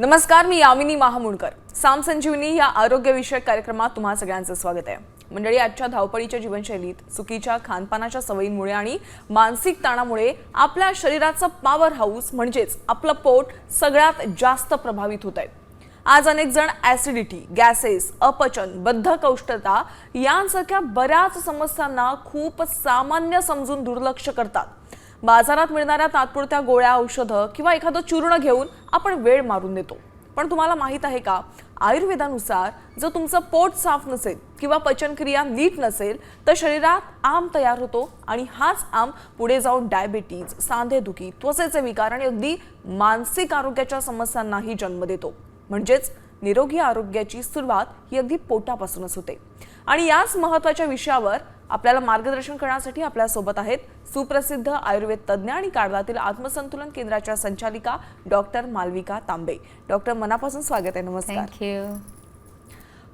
नमस्कार, मी यामिनी महामुंडकर. साम संजीवनी या आरोग्यविषयक कार्यक्रमात तुम्हा सगळ्यांचं स्वागत आहे. मंडळी, आजच्या धावपळीच्या जीवनशैलीत चुकीच्या खानपानाच्या सवयींमुळे आणि मानसिक ताणामुळे आपल्या शरीराचं पॉवर हाऊस म्हणजेच आपलं पोट सगळ्यात जास्त प्रभावित होत आहे. आज अनेक जण ॲसिडिटी, गॅसेस, अपचन, बद्धकौष्ठता यांसारख्या बऱ्याच समस्यांना खूप सामान्य समजून दुर्लक्ष करतात. बाजारात मिळणाऱ्या तात्पुरत्या गोळ्या, औषधं किंवा एखादं चूर्ण घेऊन आपण वेळ मारून देतो. पण तुम्हाला माहित आहे का, आयुर्वेदानुसार जर तुमचं पोट साफ नसेल किंवा पचनक्रिया नीट नसेल तर शरीरात आम तयार होतो आणि हाच आम पुढे जाऊन डायबिटीज, सांधेदुखी, त्वचेचे विकार आणि अगदी मानसिक आरोग्याच्या समस्यांनाही जन्म देतो. म्हणजेच निरोगी आरोग्याची सुरुवात ही अगदी पोटापासूनच होते. आणि याच महत्त्वाच्या विषयावर आपल्याला मार्गदर्शन करण्यासाठी आपल्या सोबत आहेत सुप्रसिद्ध आयुर्वेद तज्ज्ञ आणि कारवारातील आत्मसंतुलन केंद्राच्या संचालिका डॉक्टर मालविका तांबे. डॉक्टर, मनापासून स्वागत आहे. नमस्कार. थँक्यू.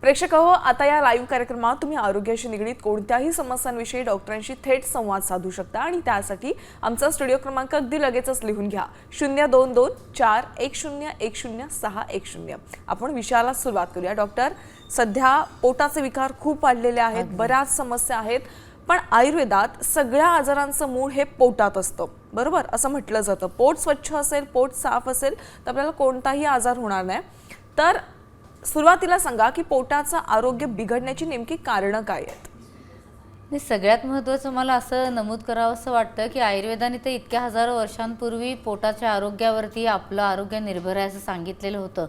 प्रेक्षक हो, आता या लाईव्ह कार्यक्रमात तुम्ही आरोग्याशी निगडीत कोणत्याही समस्यांविषयी डॉक्टरांशी थेट संवाद साधू शकता आणि त्यासाठी आमचा स्टुडिओ क्रमांक अगदी लगेचच लिहून घ्या, 022410106010. आपण विषयाला सुरुवात करूया. डॉक्टर, सध्या पोटाचे विकार खूप वाढलेले आहेत, बऱ्याच समस्या आहेत, पण आयुर्वेदात सगळ्या आजारांचं मूळ हे पोटात असतं, बरोबर? असं म्हटलं जातं. पोट स्वच्छ असेल, पोट साफ असेल तर आपल्याला कोणताही आजार होणार नाही. तर सुरुवातीला सांगा की पोटाचं आरोग्य बिघडण्याची नेमकी कारणं काय आहेत? सगळ्यात महत्त्वाचं मला असं नमूद करावं असं वाटतं की आयुर्वेदाने तर इतक्या हजारो वर्षांपूर्वी पोटाच्या आरोग्यावरती आपलं आरोग्य निर्भर आहे असं सांगितलेलं होतं.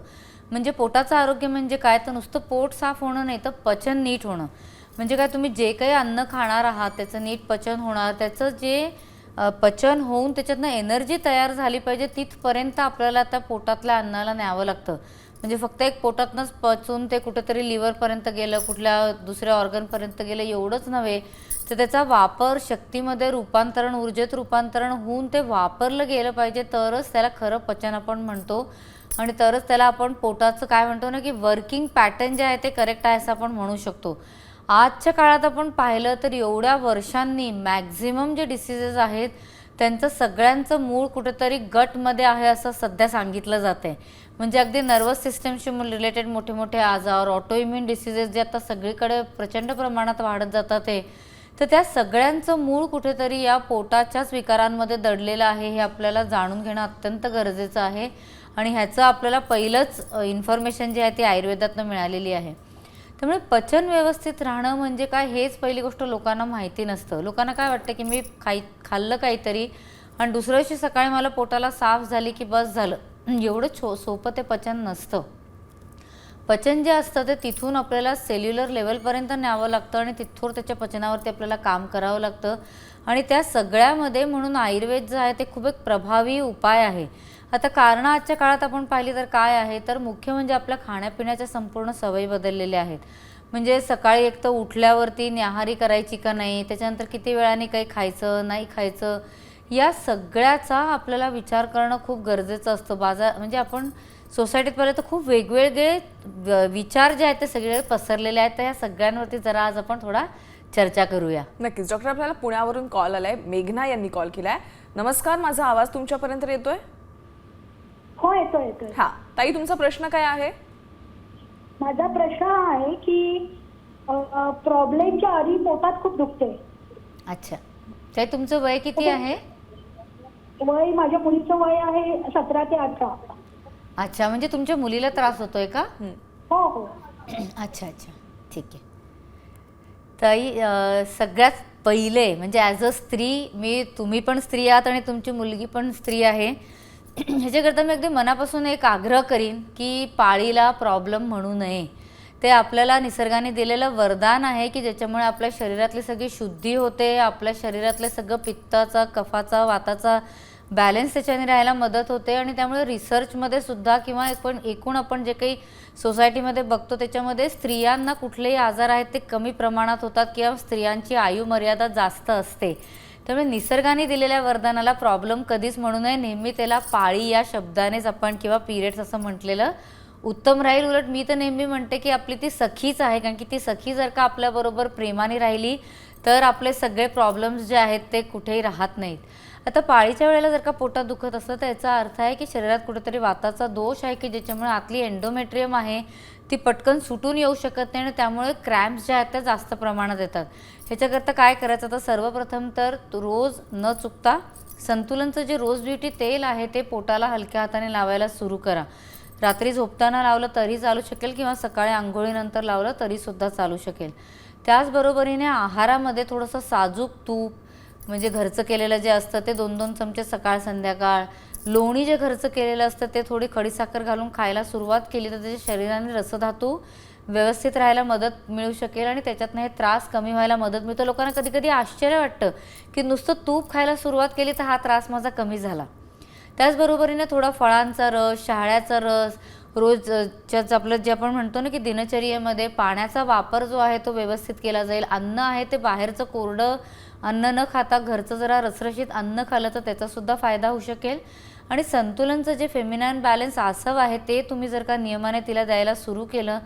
म्हणजे पोटाचं आरोग्य म्हणजे काय, तर नुसतं पोट साफ होणं नाही तर पचन नीट होणं. म्हणजे काय, तुम्ही जे काही अन्न खाणार आहात त्याचं नीट पचन होणार, त्याचं जे पचन होऊन त्याच्यातनं एनर्जी तयार झाली पाहिजे तिथपर्यंत आपल्याला त्या पोटातल्या अन्नाला न्यावं लागतं. म्हणजे फक्त एक पोटातनंच पचून ते कुठेतरी लिव्हरपर्यंत गेलं, कुठल्या दुसऱ्या ऑर्गनपर्यंत गेलं एवढंच नव्हे, तर त्याचा वापर शक्तीमध्ये रूपांतरण, ऊर्जेत रूपांतरण होऊन ते वापरलं गेलं पाहिजे, तरच त्याला खरं पचन आपण म्हणतो. आणि तरच त्याला आपण पोटाचं काय म्हणतो ना की वर्किंग पॅटर्न जे आहे ते करेक्ट आहे असं आपण म्हणू शकतो. आजच्या काळात आपण पाहिलं तर एवढ्या वर्षांनी मॅक्झिमम जे डिसीजेस आहेत त्यांचं सगळ्यांचं मूळ कुठेतरी गटमध्ये आहे असं सध्या सांगितलं जाते. म्हणजे अगदी नर्वस सिस्टमशी रिलेटेड मोठे मोठे आजार, ऑटोइम्युन डिसीजेस जे आता सगळीकडे प्रचंड प्रमाणात वाढत जातात तर त्या सगळ्यांचं मूळ कुठेतरी या पोटाच्याच विकारांमध्ये दडलेलं आहे. हे आपल्याला जाणून घेणं अत्यंत गरजेचं आहे आणि ह्याचं आपल्याला पहिलंच इन्फॉर्मेशन जी आहे ती आयुर्वेदातनं मिळालेली आहे. त्यामुळे पचन व्यवस्थित राहणं म्हणजे काय हेच पहिली गोष्ट लोकांना माहिती नसतं. लोकांना काय वाटतं की मी खाल्लं काहीतरी आणि दुसऱ्या दिवशी सकाळी मला पोटाला साफ झाली की बस झालं. एवढं सोपं ते पचन नसतं. पचन जे असतं ते तिथून आपल्याला सेल्युलर लेवलपर्यंत न्यावं लागतं आणि तिथून त्याच्या पचनावरती आपल्याला काम करावं लागतं. आणि त्या सगळ्यामध्ये म्हणून आयुर्वेद जे आहे ते खूप एक प्रभावी उपाय आहे. आता कारणं आजच्या काळात आपण पाहिली तर काय आहे, तर मुख्य म्हणजे आपल्या खाण्यापिण्याच्या संपूर्ण सवयी बदललेल्या आहेत. म्हणजे सकाळी एक तर उठल्यावरती न्याहारी करायची का नाही, त्याच्यानंतर किती वेळाने काही खायचं नाही खायचं, या सगळ्याचा आपल्याला विचार करणं खूप गरजेचं असतं. म्हणजे आपण सोसायटीत पाहिलं तर खूप वेगवेगळे विचार जे आहेत ते सगळे पसरलेले आहेत. तर या सगळ्यांवरती जरा आज आपण थोडा चर्चा करूया. नक्कीच. डॉक्टर, आपल्याला पुण्यावरून कॉल आलाय, मेघना यांनी कॉल केलाय. नमस्कार, माझा आवाज तुमच्यापर्यंत येतोय? हो, येतोय. हा ताई, तुमचा प्रश्न काय आहे? माझा प्रश्न हा आहे की प्रॉब्लेमच्या आधी पोटात खूप दुखते. अच्छा ताई, तुमचं वय किती आहे? वय, माझ्या मुलीचं वय आहे 17 ते 18. अच्छा, म्हणजे तुमच्या मुलीला त्रास होतोय का? हो हो. अच्छा अच्छा, ठीक आहे. ताई, सगळ्यात पहिले म्हणजे ॲज अ स्त्री, तुम्ही पण स्त्री आहात आणि तुमची मुलगी पण स्त्री आहे, ह्याच्याकरता मी अगदी मनापासून एक आग्रह करीन की पाळीला प्रॉब्लेम म्हणू नये. ते आपल्याला निसर्गाने दिलेलं वरदान आहे की ज्याच्यामुळे आपल्या शरीरातली सगळी शुद्धी होते, आपल्या शरीरातलं सगळं पित्ताचा, कफाचा, वाताचा बॅलन्स त्याच्याने राहायला मदत होते. आणि त्यामुळे रिसर्चमध्ये सुद्धा किंवा एकूण आपण जे काही सोसायटीमध्ये बघतो त्याच्यामध्ये स्त्रियांना कुठलेही आजार आहेत ते कमी प्रमाणात होतात किंवा स्त्रियांची आयुमर्यादा जास्त असते. त्यामुळे निसर्गाने दिलेल्या वरदानाला प्रॉब्लेम कधीच म्हणू नये. नेहमी त्याला पाळी या शब्दानेच आपण किंवा पिरियड्स असं म्हटलेलं उत्तम राहील. उलट मी तर नेहमी म्हणते की आपली ती सखीच आहे, कारण की ती सखी जर का आपल्याबरोबर प्रेमाने राहिली तर आपले सगळे प्रॉब्लेम्स जे आहेत ते कुठेही राहत नाहीत. आता पाळीच्या वेळेला जर का पोटात दुखत असलं तर याचा अर्थ आहे की शरीरात कुठेतरी वाताचा दोष आहे की ज्याच्यामुळे आतली एंडोमेट्रियम आहे ती पटकन सुटून येऊ शकत नाही आणि त्यामुळे क्रॅम्प्स ज्या आहेत त्या जास्त प्रमाणात येतात. ह्याच्याकरता काय करायचं, तर सर्वप्रथम तर रोज न चुकता संतुलनचं जे रोज ब्युटी तेल आहे ते पोटाला हलक्या हाताने लावायला सुरू करा. रात्री झोपताना लावलं तरी चालू शकेल किंवा सकाळी आंघोळीनंतर लावलं तरीसुद्धा चालू शकेल. त्याचबरोबरीने आहारामध्ये थोडंसं साजूक तूप म्हणजे घरचं केलेलं जे असतं ते 2-2 चमचे सकाळ संध्याकाळ, लोणी जे घरचं केलेलं असतं ते थोडी खडीसाखर घालून खायला सुरुवात केली तर त्याच्या शरीराने रसधातू व्यवस्थित राहायला मदत मिळू शकेल आणि त्याच्यातनं हे त्रास कमी व्हायला मदत मिळतं. लोकांना कधी कधी आश्चर्य वाटतं की नुसतं तूप खायला सुरुवात केली तर हा त्रास माझा कमी झाला. त्याचबरोबरीने थोडा फळांचा रस, शहाळ्याचा रस, रोजच्याच आपलं जे आपण म्हणतो ना की दिनचर्येमध्ये पाण्याचा वापर जो आहे तो व्यवस्थित केला जाईल. अन्न आहे ते बाहेरचं कोरडं अन्न न खाता घरचं जरा रसरशीत अन्न खाल्लं तर त्याचासुद्धा फायदा होऊ शकेल. आणि संतुलनचं जे फेमिनाईन बॅलन्स आसव आहे ते तुम्ही जर का नियमाने तिला द्यायला सुरू केलं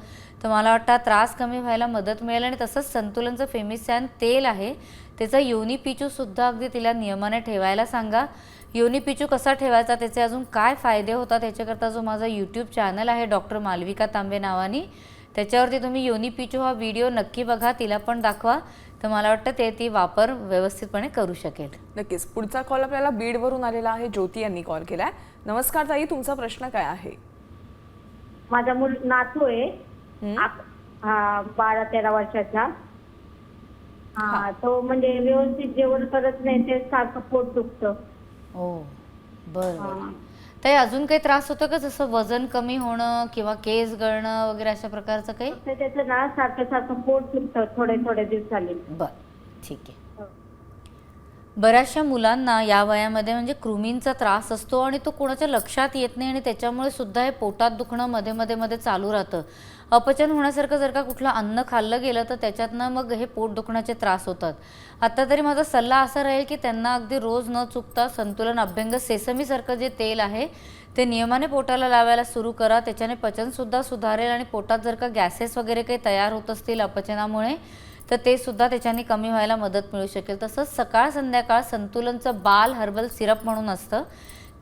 तर मला वाटतं त्रास कमी व्हायला मदत मिळेल. आणि तसंच संतुलनचं फेमिसॅन तेल आहे त्याचा योनी पिचूसुद्धा अगदी तिला नियमाने ठेवायला सांगा. योनी पिचू कसा ठेवायचा, त्याचे अजून काय फायदे होतात याच्याकरता जो माझा यूट्यूब चॅनल आहे डॉक्टर मालविका तांबे नावानी, त्याच्यावरती तुम्ही योनी पिचू हा व्हिडिओ नक्की बघा, तिला पण दाखवा, तर मला वाटतं ती वापर व्यवस्थितपणे करू शकेल. नक्कीच. पुढचा कॉल आपल्याला बीडवरून आलेला आहे. ज्योती यांनी कॉल केलाय. नमस्कार ताई, तुमचा प्रश्न काय आहे? माझा नातू आहे 12-13 वर्षाचा. तो म्हणजे व्यवस्थित जेवण करत नाही, ते सारखं पोट दुखतं. हो बरं. ताई अजून काही त्रास होतो का, जसं वजन कमी होणं किंवा केस गळणं वगैरे अशा प्रकारचं काही? त्याचं ना सारखं पोट दुखतं थोड्या दिवसांनी. बरं ठीक आहे. बऱ्याचशा मुलांना या वयामध्ये म्हणजे कृमींचा त्रास असतो आणि तो कोणाच्या लक्षात येत नाही आणि त्याच्यामुळे सुद्धा हे पोटात दुखणं मध्ये चालू राहतं. अपचन होण्यासारखं जर का कुठलं अन्न खाल्लं गेलं तर त्याच्यातनं मग हे पोट दुखण्याचे त्रास होतात. आता तरी माझा सल्ला असा राहील की त्यांना अगदी रोज न चुकता संतुलन अभ्यंग सेसमीसारखं जे तेल आहे ते नियमाने पोटाला लावायला सुरू करा. त्याच्याने पचनसुद्धा सुधारेल आणि पोटात जर का गॅसेस वगैरे काही तयार होत असतील अपचनामुळे तर ते सुद्धा त्याच्याने कमी व्हायला मदत मिळू शकेल. तसंच सकाळ संध्याकाळ संतुलनचं बाल हर्बल सिरप म्हणून असतं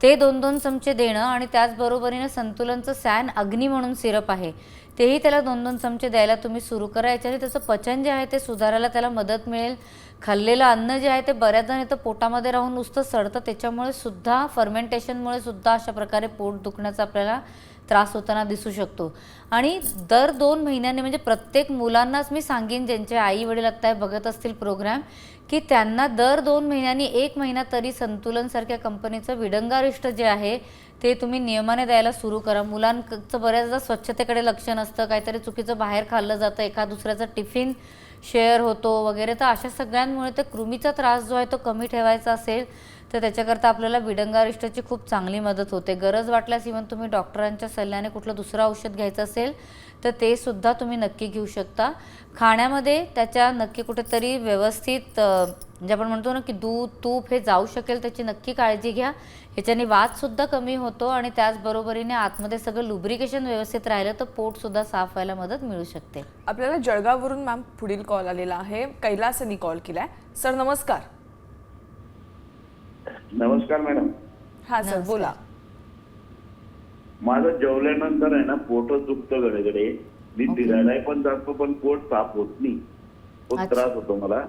ते 2-2 चमचे देणं आणि त्याचबरोबरीने संतुलनचं सॅन अग्नी म्हणून सिरप आहे तेही त्याला 2-2 चमचे द्यायला तुम्ही सुरू करा. याच्याने त्याचं पचन जे आहे ते सुधारायला त्याला मदत मिळेल. खाल्लेलं अन्न जे आहे ते बऱ्याचदा येतं पोटामध्ये राहून नुसतं सडतं, त्याच्यामुळे सुद्धा फर्मेंटेशनमुळे सुद्धा अशा प्रकारे पोट दुखण्याचा आपल्याला त्रास होताना दिसू शकतो. आणि दर 2 महिन्यांनी म्हणजे प्रत्येक मुलांनाच मी सांगेन ज्यांचे आई वडील आत्ता बघत असतील प्रोग्राम की त्यांना दर 2 महिन्यांनी 1 महिना तरी संतुलनसारख्या कंपनीचं विडंगारिष्ट जे आहे ते तुम्ही नियमाने द्यायला सुरू करा. मुलांचं बऱ्याचदा स्वच्छतेकडे लक्ष नसतं, काहीतरी चुकीचं बाहेर खाल्लं जातं, एका दुसऱ्याचा टिफिन शेअर होतो वगैरे, तर अशा सगळ्यांमुळे ते कृमीचा त्रास जो आहे तो कमी ठेवायचा असेल तर त्याच्याकरता आपल्याला विडंगारिष्टाची खूप चांगली मदत होते. गरज वाटल्यास इव्हन तुम्ही डॉक्टरांच्या सल्ल्याने कुठलं दुसरं औषध घ्यायचं असेल तर ते सुद्धा तुम्ही नक्की घेऊ शकता. खाण्यामध्ये त्याच्या नक्की कुठेतरी व्यवस्थित जे आपण म्हणतो ना की दूध तूप हे जाऊ शकेल त्याची नक्की काळजी घ्या. ह्याच्याने वातसुद्धा कमी होतो आणि त्याचबरोबरीने आतमध्ये सगळं लुब्रिकेशन व्यवस्थित राहिलं तर पोटसुद्धा साफ व्हायला मदत मिळू शकते. आपल्याला जळगाववरून मॅम पुढील कॉल आलेला आहे. कैलास यांनी कॉल केलाय. सर नमस्कार. नमस्कार मॅडम. हा सर बोला. माझं जेवल्यानंतर आहे ना पोटच दुखतं घडघडे. मी फिरायला पण जातो पण पोट साफ होत नाही, खूप त्रास होतो मला.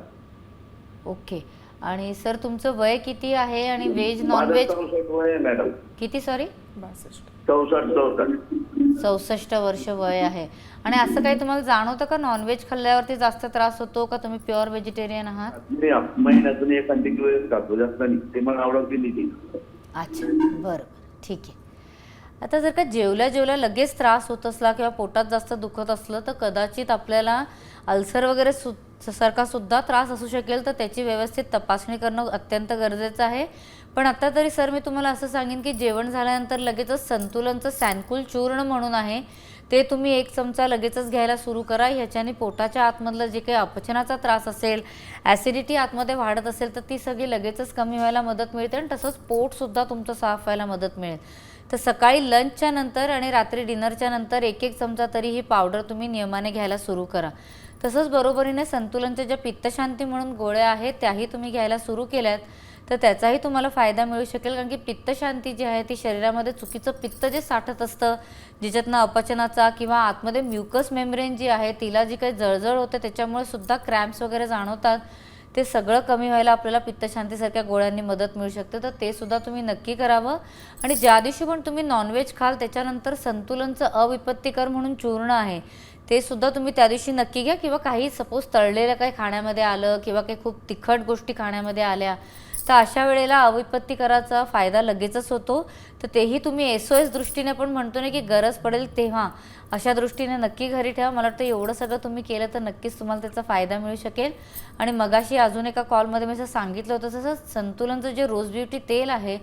ओके. आणि सर तुमचं वय किती आहे आणि व्हेज नॉन व्हेज? 64 वय आहे मॅडम. किती सॉरी? 64 वर्ष वय आहे. आणि असं काही तुम्हाला जाणवतं का नॉनव्हेज खाल्ल्यावरती जास्त त्रास होतो का? तुम्ही प्युअर व्हेजिटेरियन आहात? मी महिन्यातून एखादी वेळेस खातो, जास्त नाही. ते मला आवडत नाही. अच्छा बरं ठीक आहे. आता जर का जेवल्या लगेच त्रास होत असला किंवा पोटात जास्त दुखत असलं तर कदाचित आपल्याला अल्सर वगैरे सारखा सुद्धा त्रास असू शकेल, तर त्याची व्यवस्थित तपासणी करणं अत्यंत गरजेचं आहे. पण आता तरी सर मी तुम्हाला असं सांगेन की जेवण झाल्यानंतर लगेचच संतुलनचं सॅनकुल चूर्ण म्हणून आहे ते तुम्ही 1 चमचा लगेचच घ्यायला सुरू करा. ह्याच्याने पोटाच्या आतमधलं जे काही अपचनाचा त्रास असेल, ॲसिडिटी आतमध्ये वाढत असेल तर ती सगळी लगेचच कमी व्हायला मदत मिळते आणि तसंच पोटसुद्धा तुमचं साफ व्हायला मदत मिळेल. तर सकाळी लंचच्या नंतर आणि रात्री डिनरच्या नंतर 1-1 चमचा तरी ही पावडर तुम्ही नियमाने घ्यायला सुरू करा. तसंच बरोबरीने संतुलनच्या ज्या पित्तशांती म्हणून गोळ्या आहेत त्याही तुम्ही घ्यायला सुरू केल्यात तर त्याचाही तुम्हाला फायदा मिळू शकेल. कारण की पित्तशांती जी आहे ती शरीरामध्ये चुकीचं पित्त जे साठत असतं, ज्याच्यातनं अपचनाचा किंवा आतमध्ये म्युकस मेम्ब्रेन जी आहे तिला जी काही जळजळ होते त्याच्यामुळे सुद्धा क्रॅम्प्स वगैरे जाणवतात, ते सगळं कमी व्हायला आपल्याला पित्तशांतीसारख्या गोळ्यांनी मदत मिळू शकते. तर ते सुद्धा तुम्ही नक्की करावं. आणि ज्या दिवशी पण तुम्ही नॉनव्हेज खाल त्याच्यानंतर संतुलनचं अविपत्तीकर म्हणून चूर्ण आहे ते सुद्धा तुम्ही त्या दिवशी नक्की घ्या. किंवा काही सपोज तळलेलं काही खाण्यामध्ये आलं किंवा काही खूप तिखट गोष्टी खाण्यामध्ये आल्या तर अशा वेळेला अविपत्तीकराचा फायदा लगेचच होतो. तर तेही तुम्ही SOS दृष्टीने पण म्हणतो ना की गरज पडेल तेव्हा अशा दृष्टीने नक्की घरी ठेवा. मला वाटतं एवढं सगळं तुम्ही केलं तर नक्कीच तुम्हाला त्याचा फायदा मिळू शकेल. आणि मगाशी अजून एका कॉलमध्ये मी असं सांगितलं होतं तसं संतुलनचं जे रोज ब्युटी तेल आहे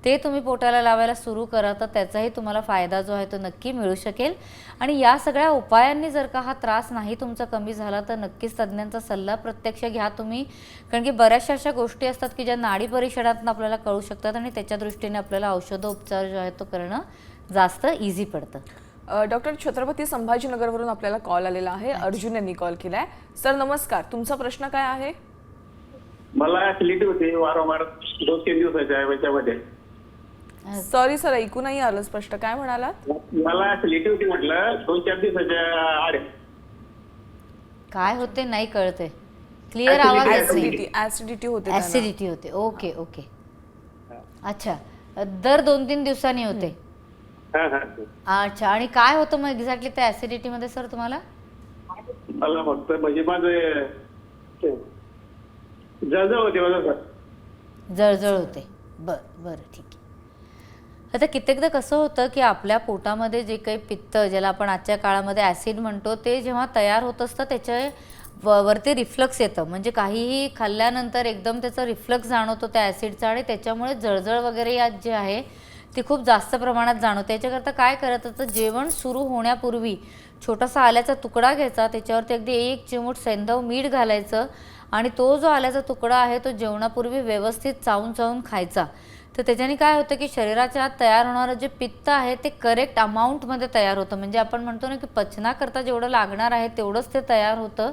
ते तुम्ही पोटाला लावायला सुरू करा, तर त्याचाही तुम्हाला फायदा जो आहे तो नक्की मिळू शकेल. आणि या सगळ्या उपायांनी जर का हा त्रास नाही तुमचा कमी झाला तर नक्कीच तज्ज्ञांचा सल्ला प्रत्यक्ष घ्या तुम्ही. कारण की बऱ्याचशा अशा गोष्टी असतात की ज्या नाडी परिषदातून आपल्याला कळू शकतात आणि त्याच्या दृष्टीने आपल्याला औषधोपचार जो आहे तो करणं जास्त इझी पडतं. डॉक्टर, छत्रपती संभाजीनगरवरून आपल्याला कॉल आलेला आहे. अर्जुन यांनी कॉल केलाय. सर नमस्कार, तुमचा प्रश्न काय आहे? मला ऍसिडिटी होती वारंवार 2-3 दिवसाच्या याच्यामध्ये. सॉरी सर, ऐकू नाही आलं स्पष्ट, काय म्हणालात? मला ऍसिडिटी होती म्हटलं 2-4 दिवसाच्या आड. काय होते नाही कळते, क्लिअर आवाज येत नाही. ऍसिडिटी होते त्यांना. ऍसिडिटी होते. ओके ओके, अच्छा. दर 2-3 दिवसांनी होते. हा हा. अच्छा, आणि काय होतं मग एक्झॅक्टली त्या ऍसिडिटी मध्ये सर तुम्हाला? मला फक्त म्हणजे माझं जळजळ होते माझं सर. जळजळ होते. बरं ठीक आहे. आता कित्येकदा कसं होतं की आपल्या पोटामध्ये जे काही पित्त, ज्याला आपण आजच्या काळामध्ये ॲसिड म्हणतो, ते जेव्हा तयार होत असतं त्याच्या वरती रिफ्लक्स येतं. म्हणजे काहीही खाल्ल्यानंतर एकदम त्याचा रिफ्लक्स जाणवतो त्या ॲसिडचा आणि त्याच्यामुळे जळजळ वगैरे यात जे आहे ती खूप जास्त प्रमाणात जाणवते. त्याच्याकरता काय करायचं तर जेवण सुरू होण्यापूर्वी छोटासा आल्याचा तुकडा घ्यायचा, त्याच्यावरती अगदी 1 चिमूट सैंधव मीठ घालायचं आणि तो जो आल्याचा तुकडा आहे तो जेवणापूर्वी व्यवस्थित चावून खायचा. तर त्याच्याने काय होतं की शरीराच्या आत तयार होणारं जे पित्त आहे ते करेक्ट अमाऊंटमध्ये तयार होतं. म्हणजे आपण म्हणतो ना की पचनाकरता जेवढं लागणार आहे तेवढंच ते तयार होतं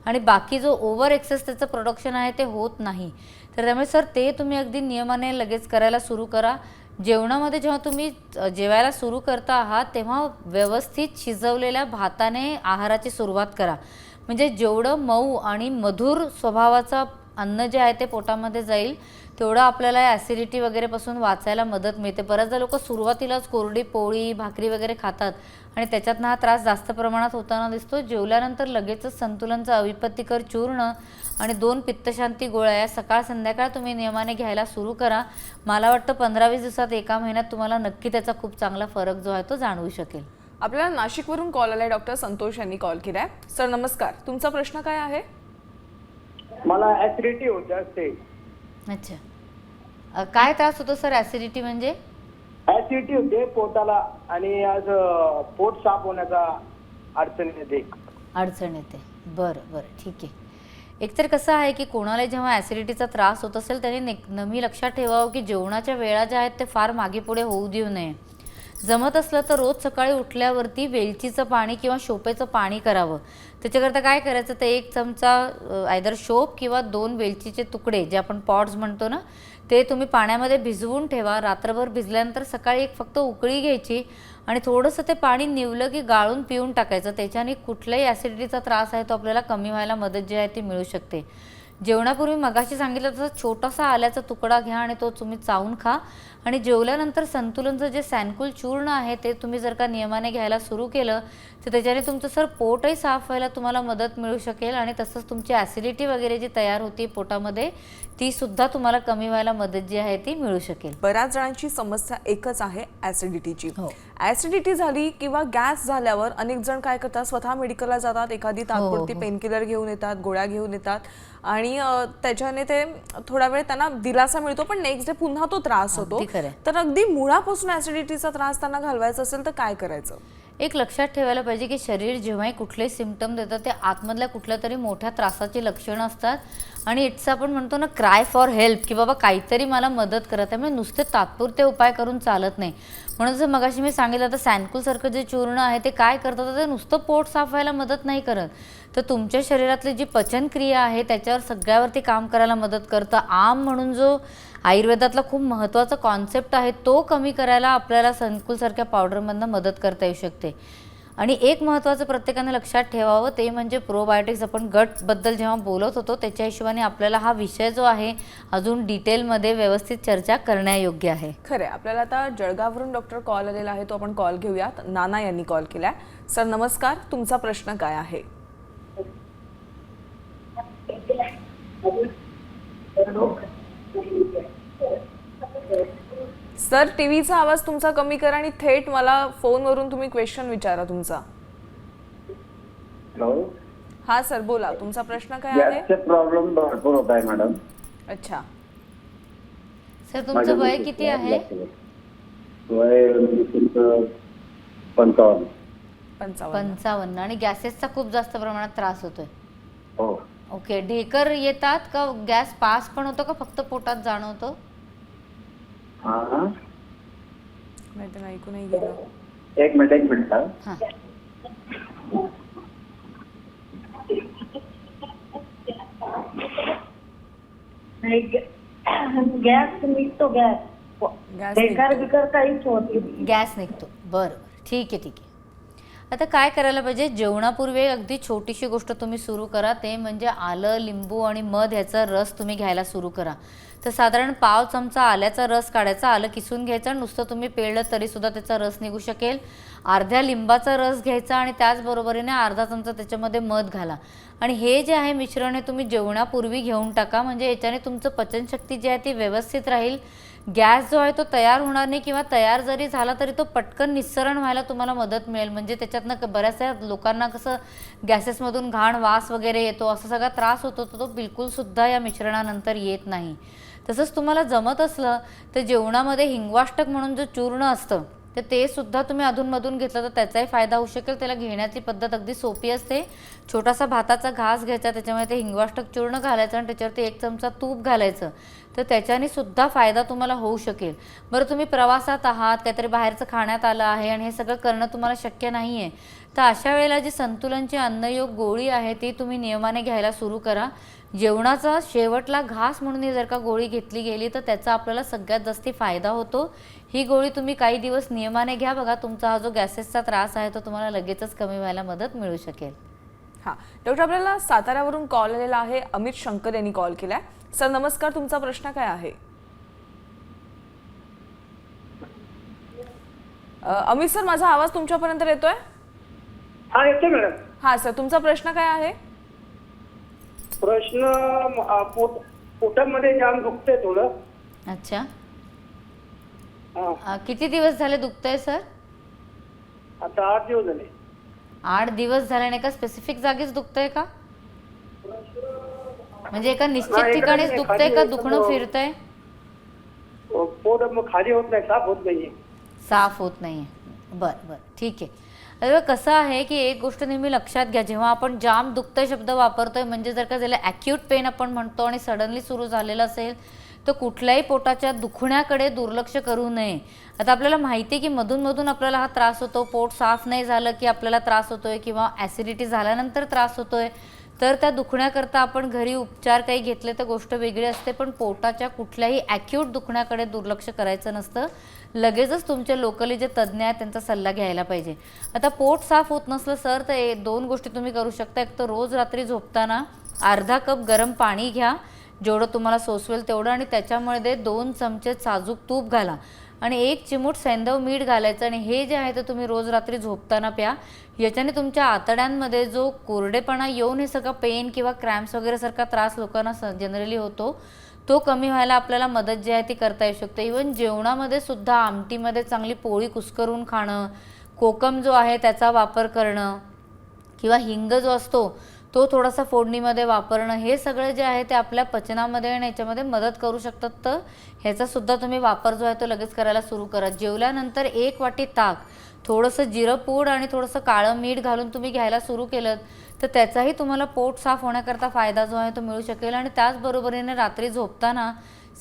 आणि बाकी जो ओव्हर एक्सेस त्याचं प्रोडक्शन आहे ते होत नाही. तर त्यामुळे सर ते तुम्ही अगदी नियमाने लगेच करायला सुरू करा. जेवणामध्ये जेव्हा तुम्ही जेवायला सुरू करता आहात तेव्हा व्यवस्थित शिजवलेल्या भाताने आहाराची सुरुवात करा. म्हणजे जेवढं मऊ आणि मधुर स्वभावाचं अन्न जे आहे ते पोटामध्ये जाईल तेवढं आपल्याला ॲसिडिटी वगैरेपासून वाचायला मदत मिळते. बऱ्याचदा लोक सुरुवातीलाच कोरडी पोळी भाकरी वगैरे खातात आणि त्याच्यातनं हा त्रास जास्त प्रमाणात होताना दिसतो. जेवल्यानंतर लगेचच संतुलनचं अविपत्तीकर चूर्ण आणि 2 पित्तशांती गोळ्या या सकाळ संध्याकाळ तुम्ही नियमाने घ्यायला सुरू करा. मला वाटतं 15-20 दिवसात 1 महिन्यात तुम्हाला नक्की त्याचा खूप चांगला फरक जो आहे तो जाणवू शकेल. आपल्याला नाशिकवरून कॉल आलाय. डॉक्टर संतोष यांनी कॉल केलाय. सर नमस्कार, तुमचा प्रश्न काय आहे? मला ऍसिडिटी होते असते. अच्छा, काय त्रास होतो सर ॲसिडिटी म्हणजे? ऍसिडिटी होते पोटाला आणि आज पोट साफ होण्याचा अडचण येते. बरं ठीक आहे. एकतर कसं आहे की कोणाला जेव्हा ॲसिडिटीचा त्रास होत असेल त्याने नेहमी लक्षात ठेवावं की जेवणाच्या वेळा ज्या आहेत ते फार मागे पुढे होऊ देऊ नये. जमत असलं तर रोज सकाळी उठल्यावरती वेलचीचं पाणी किंवा शोपेचं पाणी करावं. त्याच्याकरता काय करायचं तर 1 चमचा आयदर शोप किंवा 2 वेलचीचे तुकडे जे आपण पॉड्स म्हणतो ना ते तुम्ही पाण्यामध्ये भिजवून ठेवा. रात्रभर भिजल्यानंतर सकाळी एक फक्त उकळी घ्यायची आणि थोडंसं ते पाणी निवलं की गाळून पिऊन टाकायचं. त्याच्याने कुठलाही ॲसिडिटीचा त्रास आहे तो आपल्याला कमी व्हायला मदत जी आहे ती मिळू शकते. जेवणापूर्वी मगाशी सांगितलं तसं छोटासा आल्याचा तुकडा घ्या आणि तो तुम्ही चावून खा. आणि जेवल्यानंतर संतुलनचं जे सॅनकुल चूर्ण आहे ते तुम्ही जर का नियमाने घ्यायला सुरू केलं तर त्याच्याने तुमचं सर पोटही साफ व्हायला तुम्हाला मदत मिळू शकेल आणि तसंच तुमची ॲसिडिटी वगैरे जी तयार होती पोटामध्ये ती सुद्धा तुम्हाला कमी व्हायला मदत जी आहे ती मिळू शकेल. बऱ्याच जणांची समस्या एकच आहे ॲसिडिटीची. हो. ॲसिडिटी झाली किंवा गॅस झाल्यावर अनेक जण काय करतात, स्वतः मेडिकलला जातात, एखादी तात्पुरती पेनकिलर घेऊन येतात, गोळ्या घेऊन येतात आणि त्याच्याने ते थोडा वेळ त्यांना दिलासा मिळतो पण नेक्स्ट डे पुन्हा तो त्रास होतो. तर अगदी मुळापासून ॲसिडिटीचा त्रास त्यांना घालवायचा असेल तर काय करायचं? एक लक्षात ठेवायला पाहिजे की शरीर जेव्हाही कुठलेही सिम्पटम देतं ते आतमधल्या कुठल्या तरी मोठ्या त्रासाची लक्षणं असतात आणि इट्स आपण म्हणतो ना क्राय फॉर हेल्प की बाबा काहीतरी मला मदत करा. त्यामुळे नुसते तात्पुरते उपाय करून चालत नाही. म्हणून जर मगाशी मी सांगितलं तर सॅनकुलसारखं जे चूर्ण आहे ते काय करतं तर ते नुसतं पोट साफ व्हायला मदत नाही करत तर तुमच्या शरीरातली जी पचनक्रिया आहे त्याच्यावर सगळ्यावरती काम करायला मदत करतं. आम म्हणून जो आयुर्वेदातला खूप महत्त्वाचा कॉन्सेप्ट आहे तो कमी करायला आपल्याला संकुलसारख्या पावडरमधनं मदत करता येऊ शकते. आणि एक महत्त्वाचं प्रत्येकाने लक्षात ठेवावं ते म्हणजे प्रोबायोटिक्स. आपण गटबद्दल जेव्हा बोलत होतो त्याच्या हिशोबाने आपल्याला हा विषय जो आहे अजून डिटेलमध्ये व्यवस्थित चर्चा करण्यायोग्य आहे. खरे आपल्याला आता जळगाववरून डॉक्टर कॉल आलेला आहे, तो आपण कॉल घेऊयात. नाना यांनी कॉल केलाय. सर नमस्कार, तुमचा प्रश्न काय आहे? सर टीव्हीचा आवाज तुमचा कमी करा आणि थेट मला फोनवरून तुम्ही क्वेश्चन विचारा तुमचा. हॅलो. हा सर बोला, तुमचा प्रश्न काय आहे? गॅसचे प्रॉब्लेम भरपूर होत आहे मॅडम. अच्छा, सर तुमचं वय किती आहे? वय 55. 55. आणि गॅसेसचा खूप जास्त प्रमाणात त्रास होतोय. हो. ओके, ढेकर येतात का? गॅस पास पण होतो का फक्त पोटात जाणवतो? हा. नाही तर ऐकू नाही गेलं. एक मिनिट. हां, गॅस निघतो, गॅस गॅस बेकार बिकार काहीच होत नाही. गॅस निघतो. बरं, ठीक आहे. आता काय करायला पाहिजे? जेवणापूर्वी एक अगदी छोटीशी गोष्ट तुम्ही सुरू करा, ते म्हणजे आलं, लिंबू आणि मध ह्याचा रस तुम्ही घ्यायला सुरू करा. तर साधारण पाव चमचा आल्याचा रस काढायचा, आलं किसून घ्यायचं, नुसतं तुम्ही पिळलं तरीसुद्धा त्याचा रस निघू शकेल. अर्ध्या लिंबाचा रस घ्यायचा आणि त्याचबरोबरीने अर्धा चमचा त्याच्यामध्ये मध घाला. आणि हे जे आहे मिश्रण हे तुम्ही जेवणापूर्वी घेऊन टाका, म्हणजे याच्याने तुमचं पचनशक्ती जी आहे ती व्यवस्थित राहील. गॅस जो आहे तो तयार होणार नाही, किंवा तयार जरी झाला तरी तो पटकन निस्सरण व्हायला तुम्हाला मदत मिळेल. म्हणजे त्याच्यातनं बऱ्याचशा लोकांना कसं गॅसेसमधून घाण वास वगैरे येतो, असा सगळा त्रास होतो, तो बिलकुलसुद्धा या मिश्रणानंतर येत नाही. तसंच तुम्हाला जमत असलं तर जेवणामध्ये हिंगवाष्टक म्हणून जो चूर्ण असतं तर ते सुद्धा तुम्ही अधूनमधून घेतलं तर त्याचाही फायदा होऊ शकेल. त्याला घेण्याची पद्धत अगदी सोपी असते. छोटासा भाताचा घास घ्यायचा, त्याच्यामध्ये ते हिंगवाष्टक चूर्ण घालायचं आणि त्याच्यावरती 1 चमचा तूप घालायचं, तर त्याच्याने सुद्धा फायदा तुम्हाला होऊ शकेल. बरं, तुम्ही प्रवासात आहात, काहीतरी बाहेरचं खाण्यात आलं आहे आणि हे सगळं करणं तुम्हाला शक्य नाही आहे, तर अशा वेळेला जी संतुलनची अन्नयोग गोळी आहे ती तुम्ही नियमाने घ्यायला सुरू करा. जेवणाचा शेवटला घास म्हणून ही जर का गोळी घेतली गेली तर त्याचा आपल्याला सगळ्यात जास्ती फायदा होतो. ही गोळी तुम्ही काही दिवस नियमाने घ्या, बघा तुमचा हा जो गॅसेसचा त्रास आहे तो तुम्हाला लगेचच कमी व्हायला मदत मिळू शकेल. हा डॉक्टर, आपल्याला साताऱ्यावरून कॉल आलेला आहे. अमित शंकर यांनी कॉल केलाय. सर नमस्कार, तुमचा प्रश्न काय आहे? अमित सर, माझा आवाज तुमच्यापर्यंत येतोय? हा, येतो मॅडम. हा सर, तुमचा प्रश्न काय आहे? प्रश्न पोटामध्ये जाम दुखतंय थोडं. अच्छा, हा. किती दिवस झाले दुखतंय सर? आता 8 दिवस झाले. 8 दिवस झाले. नाही का स्पेसिफिक जागीच दुखतंय का? म्हणजे एका निश्चित नाही, ठिकाणीच नाही, दुखतंय खाली का? होतं दुखणं तो. फिरतंय? पोट मग खाली होत नाही, साफ होत नाहीये. साफ होत नाहीये. बरं, ठीक आहे. अरे कसं आहे की एक गोष्ट नेहमी लक्षात घ्या, जेव्हा आपण जाम दुखतंय शब्द वापरतोय म्हणजे जर का त्याला ॲक्यूट पेन आपण म्हणतो आणि सडनली सुरू झालेलं असेल तर कुठल्याही पोटाच्या दुखण्याकडे दुर्लक्ष करू नये. आता आपल्याला माहिती आहे की मधून आपल्याला हा त्रास होतो, पोट साफ नाही झालं की आपल्याला त्रास होतोय, किंवा ॲसिडिटी झाल्यानंतर त्रास होतोय, तर त्या दुखण्याकरता आपण घरी उपचार काही घेतले तर गोष्ट वेगळी असते. पण पोटाच्या कुठल्याही ॲक्यूट दुखण्याकडे दुर्लक्ष करायचं नसतं. लगेचच तुमचे लोकली जे तज्ज्ञ आहेत त्यांचा सल्ला घ्यायला पाहिजे. आता पोट साफ होत नसलं सर तर 2 गोष्टी तुम्ही करू शकता. एक तर रोज रात्री झोपताना अर्धा कप गरम पाणी घ्या, जेवढं तुम्हाला सोसवेल तेवढं, आणि त्याच्यामध्ये 2 चमचे साजूक तूप घाला आणि 1 चिमूट सैंधव मीठ घालायचं, आणि हे जे आहे ते तुम्ही रोज रात्री झोपताना प्या. याच्याने तुमच्या आतड्यांमध्ये जो कोरडेपणा येऊन हे सगळं पेन किंवा क्रॅम्प्स वगैरे सारखा त्रास लोकांना जनरली होतो तो कमी व्हायला आपल्याला मदत जी आहे ती करता येऊ शकते. इवन जेवणामध्ये सुद्धा आमटीमध्ये चांगली पोळी कुस्करून खाणं, कोकम जो आहे त्याचा वापर करणं, किंवा हिंग जो असतो तो थोडासा फोडणीमध्ये वापरणं, हे सगळं जे आहे ते आपल्या पचनामध्ये आणि याच्यामध्ये मदत करू शकतात. तर ह्याचा सुद्धा तुम्ही वापर जो आहे तो लगेच करायला सुरू करा. जेवल्यानंतर 1 वाटी ताक थोडंसं जिरं पूड आणि थोडंसं काळं मीठ घालून तुम्ही घ्यायला सुरू केलं तर त्याचाही तुम्हाला पोट साफ होण्याकरता फायदा जो आहे तो मिळू शकेल. आणि त्याचबरोबरीने रात्री झोपताना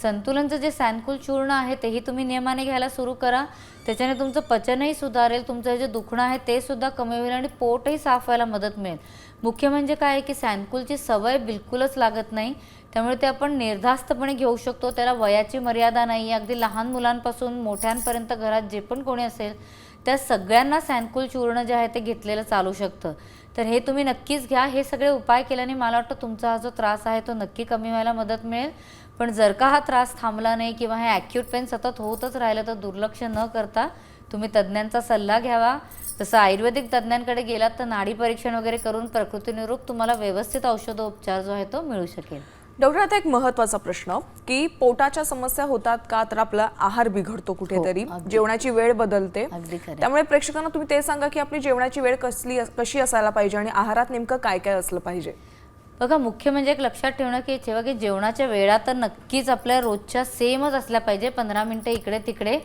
संतुलनचं जे सॅनकुल चूर्ण आहे तेही तुम्ही नियमाने घ्यायला सुरू करा. त्याच्याने तुमचं पचनही सुधारेल, तुमचं जे दुखणं आहे ते सुद्धा कमी होईल आणि पोटही साफ व्हायला मदत मिळेल. मुख्य म्हणजे काय आहे की सॅनकुलची सवय बिलकुलच लागत नाही, त्यामुळे ते आपण निर्धास्तपणे घेऊ शकतो. त्याला वयाची मर्यादा नाही. अगदी लहान मुलांपासून मोठ्यांपर्यंत घरात जे पण कोणी असेल त्या सगळ्यांना सॅनकुल चूर्ण जे आहे ते घेतलेलं चालू शकतं. तर हे तुम्ही नक्कीच घ्या. हे सगळे उपाय केल्याने मला वाटतं तुमचा हा जो त्रास आहे तो नक्की कमी व्हायला मदत मिळेल. पण जर का हा त्रास थांबला नाही किंवा हे ॲक्यूट पेन सतत होतच राहिलं तर दुर्लक्ष न करता तुम्ही तज्ज्ञांचा सल्ला घ्यावा. जसं आयुर्वेदिक तज्ज्ञांकडे गेलात तर नाडी परीक्षण वगैरे करून प्रकृतीनुरूप तुम्हाला व्यवस्थित औषधोपचार जो आहे तो मिळू शकेल. डॉक्टर, आता एक महत्त्वाचा प्रश्न की पोटाच्या समस्या होतात का तर आपला आहार बिघडतो कुठेतरी, जेवणाची वेळ बदलते. अगदी खरं. त्यामुळे प्रेक्षकांना तुम्ही ते सांगा की आपली जेवणाची वेळ कशी असायला पाहिजे आणि आहारात नेमकं काय काय असलं पाहिजे. बघा, मुख्य म्हणजे एक लक्षात ठेवणं की जेव्हा की जेवणाच्या वेळा तर नक्कीच आपल्या रोजच्या सेमच असल्या पाहिजे, 15 मिनटं इकडे तिकडे.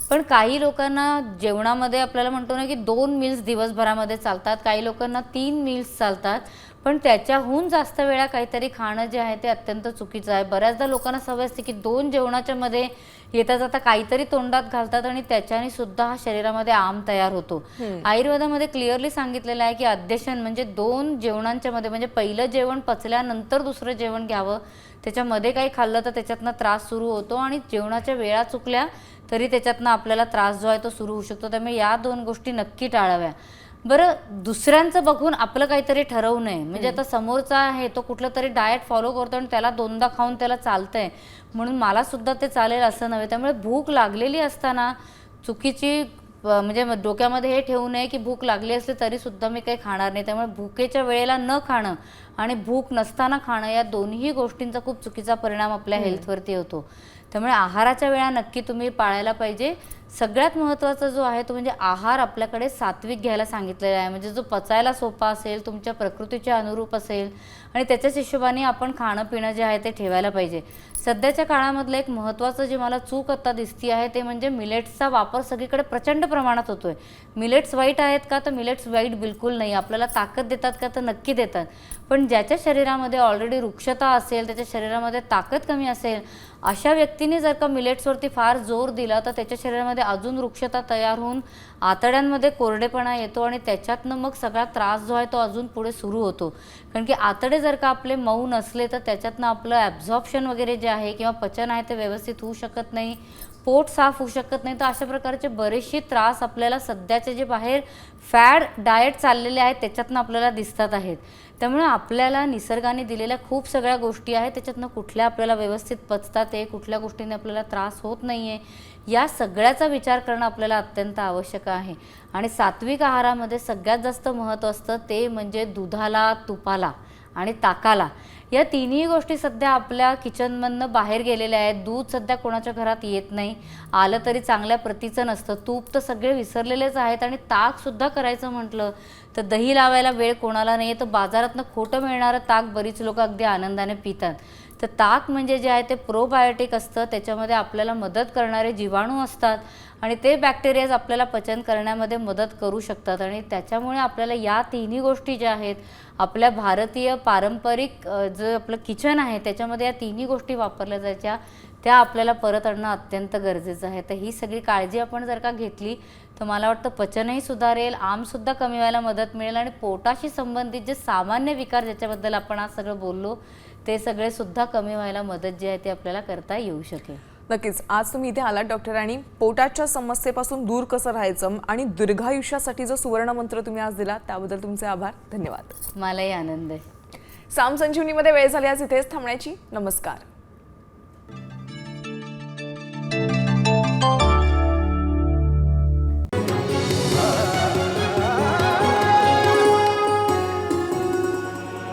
पण काही लोकांना जेवणामध्ये आपल्याला म्हणतो ना की 2 मील्स दिवसभरामध्ये चालतात, काही लोकांना 3 मील्स चालतात. पण त्याच्याहून जास्त वेळा काहीतरी खाणं जे आहे ते अत्यंत चुकीचं आहे. बऱ्याचदा लोकांना सवय असते की 2 जेवणाच्या मध्ये येता जाता काहीतरी तोंडात घालतात आणि त्याच्याने सुद्धा हा शरीरामध्ये आम तयार होतो. आयुर्वेदामध्ये क्लिअरली सांगितलेलं आहे की अध्यशन म्हणजे 2 जेवणांच्या मध्ये, म्हणजे पहिलं जेवण पचल्यानंतर दुसरं जेवण घ्यावं. त्याच्यामध्ये काही खाल्लं तर त्याच्यातनं त्रास सुरू होतो आणि जेवणाच्या वेळा चुकल्या तरी त्याच्यातनं आपल्याला त्रास जो आहे तो सुरू होऊ शकतो. त्यामुळे या 2 गोष्टी नक्की टाळाव्या. बरं, दुसऱ्यांचं बघून आपलं काहीतरी ठरवू नये. म्हणजे आता समोरचा आहे तो कुठलं तरी डाएट फॉलो करतो आणि त्याला 2दा खाऊन त्याला चालतंय म्हणून मला सुद्धा ते चालेल असं नव्हे. त्यामुळे भूक लागलेली असताना चुकीची म्हणजे डोक्यामध्ये हे ठेवू नये की भूक लागली असली तरी सुद्धा मी काही खाणार नाही. त्यामुळे भुकेच्या वेळेला न खाणं आणि भूक नसताना खाणं या दोन्ही गोष्टींचा खूप चुकीचा परिणाम आपल्या हेल्थवरती होतो. त्यामुळे आहाराच्या वेळा नक्की तुम्ही पाळायला पाहिजे. सगळ्यात महत्त्वाचा जो आहे तो म्हणजे आहार आपल्याकडे सात्विक घ्यायला सांगितलेला आहे, म्हणजे जो पचायला सोपा असेल, तुमच्या प्रकृतीच्या अनुरूप असेल आणि त्याच्याच हिशोबाने आपण खाणं पिणं जे आहे ते ठेवायला पाहिजे. सध्याच्या काळामधलं एक महत्त्वाचं जे मला चूक आता दिसती आहे ते म्हणजे मिलेट्सचा वापर सगळीकडे प्रचंड प्रमाणात होतोय. मिलेट्स वाईट आहेत का तर मिलेट्स वाईट बिलकुल नाही. आपल्याला ताकद देतात का तर नक्की देतात. पण ज्याच्या शरीरामध्ये ऑलरेडी रुक्षता असेल, त्याच्या शरीरामध्ये ताकद कमी असेल, अशा व्यक्तीने जर का मिलेट्सवरती फार जोर दिला तर त्याच्या शरीरामध्ये अजून रुक्षता तयार होऊन आतड्यांमध्ये कोरडेपणा येतो आणि त्याच्यातनं मग सगळा त्रास जो आहे तो अजून पुढे सुरू होतो. कारण की आतडे जर का आपले मऊ नसले तर त्याच्यातनं आपलं ॲब्झॉर्प्शन वगैरे जे आहे किंवा पचन आहे ते व्यवस्थित होऊ शकत नाही, पोट साफ होऊ शकत नाही. तर अशा प्रकारचे बरेचसे त्रास आपल्याला सध्याचे जे बाहेर फॅड डाएट चाललेले आहेत त्याच्यातनं आपल्याला दिसतात आहेत. त्यामुळे आपल्याला निसर्गाने दिलेल्या खूप सगळ्या गोष्टी आहेत, त्याच्यातनं कुठल्या आपल्याला व्यवस्थित पचतात आहे, कुठल्या गोष्टीने आपल्याला त्रास होत नाही आहे, या सगळ्याचा विचार करणं आपल्याला अत्यंत आवश्यक आहे. आणि सात्विक आहारामध्ये सगळ्यात जास्त महत्त्व असतं ते म्हणजे दुधाला, तुपाला आणि ताकाला. या तिन्ही गोष्टी सध्या आपल्या किचनमधनं बाहेर गेलेल्या आहेत. दूध सध्या कोणाच्या घरात येत नाही, आलं तरी चांगल्या प्रतीचं नसतं. तूप तर सगळे विसरलेलेच आहेत आणि ताकसुद्धा करायचं म्हटलं तर दही लावायला वेळ कोणाला नाही आहे. तर बाजारातनं खोटं मिळणारं ताक बरीच लोक अगदी आनंदाने पितात. तर ताक म्हणजे जे आहे ते प्रोबायोटिक असतं, त्याच्यामध्ये आपल्याला मदत करणारे जीवाणू असतात आणि ते बॅक्टेरियाज आपल्याला पचन करण्यामध्ये मदत करू शकतात. आणि त्याच्यामुळे आपल्याला या तिन्ही गोष्टी ज्या आहेत आपल्या भारतीय पारंपरिक जे आपलं किचन आहे त्याच्यामध्ये या तिन्ही गोष्टी वापरल्या जायच्या त्या आपल्याला परत आणणं अत्यंत गरजेचं आहे. तर ही सगळी काळजी आपण जर का घेतली तर मला वाटतं पचनही सुधारेल, आमसुद्धा कमी व्हायला मदत मिळेल आणि पोटाशी संबंधित जे सामान्य विकार ज्याच्याबद्दल आपण आज सगळं बोललो ते सगळे सुद्धा कमी व्हायला मदत जी आहे ती आपल्याला करता येऊ शकेल. नक्कीच आज तुम्ही इथे आलात डॉक्टर आणि पोटाच्या समस्येपासून दूर कसं राहायचं आणि दीर्घायुष्यासाठी जो सुवर्ण मंत्र तुम्ही आज दिला त्याबद्दल तुमचे आभार. धन्यवाद. मलाही आनंद आहे. साम संजीवनीमध्ये वेळ झाली आज इथेच थांबण्याची. नमस्कार.